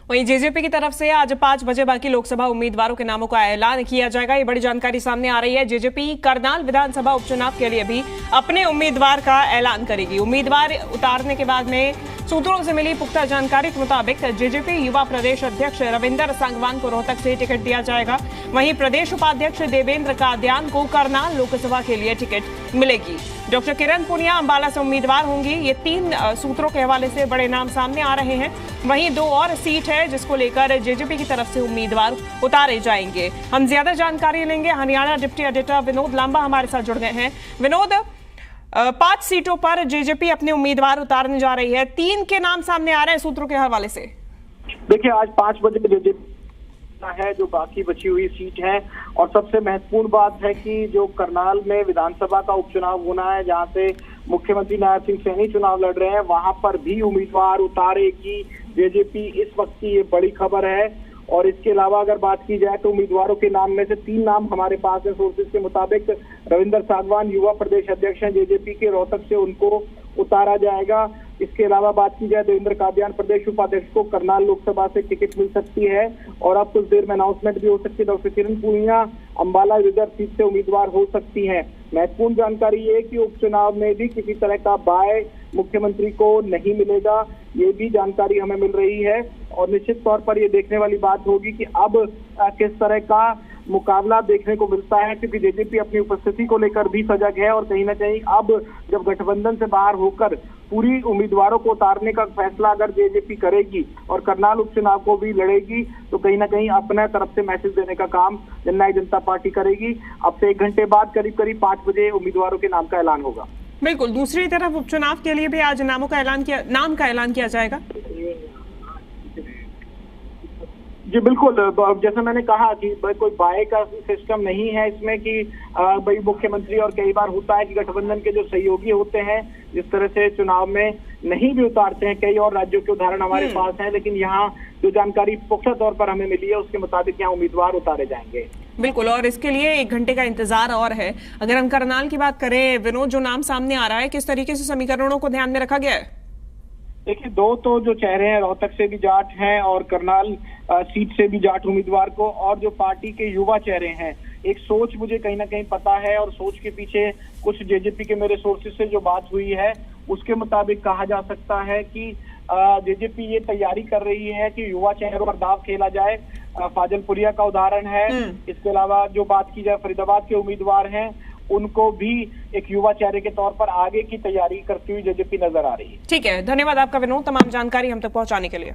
वहीं जेजेपी की तरफ से आज 5 बजे बाकी लोकसभा उम्मीदवारों के नामों का ऐलान किया जाएगा। ये बड़ी जानकारी सामने आ रही है। जेजेपी करनाल विधानसभा उपचुनाव के लिए भी अपने उम्मीदवार का ऐलान करेगी। उम्मीदवार उतारने के बाद में सूत्रों से मिली पुख्ता जानकारी के मुताबिक जेजेपी युवा प्रदेश अध्यक्ष रविंदर सांगवान को रोहतक से टिकट दिया जाएगा। वहीं प्रदेश उपाध्यक्ष देवेंद्र कादियान को करनाल लोकसभा के लिए टिकट मिलेगी। डॉक्टर किरण पुनिया अंबाला से उम्मीदवार होंगी। ये 3 सूत्रों के हवाले से बड़े नाम सामने आ रहे हैं। वहीं 2 और सीट है जिसको लेकर जेजेपी की तरफ से उम्मीदवार उतारे जाएंगे। हम ज्यादा जानकारी लेंगे। हरियाणा डिप्टी एडिटर विनोद लांबा हमारे साथ जुड़ गए हैं। विनोद, 5 सीटों पर जेजेपी अपने उम्मीदवार उतारने जा रही है। 3 के नाम सामने आ रहे हैं सूत्रों के हवाले से। देखिए, आज 5 बजे जेजेपी है जो बाकी बची हुई सीट है, और सबसे महत्वपूर्ण बात है कि जो करनाल में विधानसभा का उपचुनाव होना है, जहां से मुख्यमंत्री नायब सिंह सैनी चुनाव लड़ रहे हैं, वहां पर भी उम्मीदवार उतारेगी जेजेपी। इस वक्त की ये बड़ी खबर है। और इसके अलावा अगर बात की जाए तो उम्मीदवारों के नाम में से 3 नाम हमारे पास है सोर्सेज के मुताबिक। रविंदर सांगवान युवा प्रदेश अध्यक्ष हैं जेजेपी के, रोहतक से उनको उतारा जाएगा। इसके अलावा बात की जाए देवेंद्र कादियान प्रदेश उपाध्यक्ष को करनाल लोकसभा से टिकट मिल सकती है, और अब कुछ देर में अनाउंसमेंट भी हो सकती है। डॉक्टर किरण पुनिया अंबाला रिजर्व सीट से उम्मीदवार हो सकती है। महत्वपूर्ण जानकारी ये कि उपचुनाव में भी किसी तरह का बाय मुख्यमंत्री को नहीं मिलेगा, ये भी जानकारी हमें मिल रही है। और निश्चित तौर पर ये देखने वाली बात होगी कि अब किस तरह का मुकाबला देखने को मिलता है, क्योंकि जेजेपी अपनी उपस्थिति को लेकर भी सजग है। और कहीं ना कहीं अब जब गठबंधन से बाहर होकर पूरी उम्मीदवारों को उतारने का फैसला अगर जेजेपी करेगी और करनाल उपचुनाव को भी लड़ेगी, तो कहीं ना कहीं अपने तरफ से मैसेज देने का काम जननायक जनता पार्टी करेगी। अब से 1 घंटे बाद करीब 5 बजे उम्मीदवारों के नाम का ऐलान होगा। बिल्कुल, दूसरी तरफ उपचुनाव के लिए भी आज नाम का ऐलान किया जाएगा। जी बिल्कुल, जैसा मैंने कहा कि कोई बाय का सिस्टम नहीं है इसमें कि भाई मुख्यमंत्री, और कई बार होता है कि गठबंधन के जो सहयोगी होते हैं जिस तरह से चुनाव में नहीं भी उतारते हैं। कई और राज्यों के उदाहरण हमारे पास हैं, लेकिन यहाँ जो जानकारी पुख्ता तौर पर हमें मिली है उसके मुताबिक यहाँ उम्मीदवार उतारे जाएंगे। बिल्कुल, और इसके लिए 1 घंटे का इंतजार और है। अगर हम करनाल की बात करें, विनोद, जो नाम सामने आ रहा है, किस तरीके से समीकरणों को ध्यान में रखा गया है? देखिए, 2 तो जो चेहरे हैं रोहतक से भी जाट हैं और करनाल सीट से भी जाट उम्मीदवार को, और जो पार्टी के युवा चेहरे हैं। एक सोच मुझे कहीं ना कहीं पता है, और सोच के पीछे कुछ जेजेपी के मेरे सोर्सेज से जो बात हुई है उसके मुताबिक कहा जा सकता है कि जेजेपी ये तैयारी कर रही है कि युवा चेहरों पर दाव खेला जाए। फाजलपुरिया का उदाहरण है। इसके अलावा जो बात की जाए फरीदाबाद के उम्मीदवार हैं, उनको भी एक युवा चेहरे के तौर पर आगे की तैयारी करती हुई जेजेपी नजर आ रही है। ठीक है, धन्यवाद आपका विनोद, तमाम जानकारी हम तक पहुंचाने के लिए।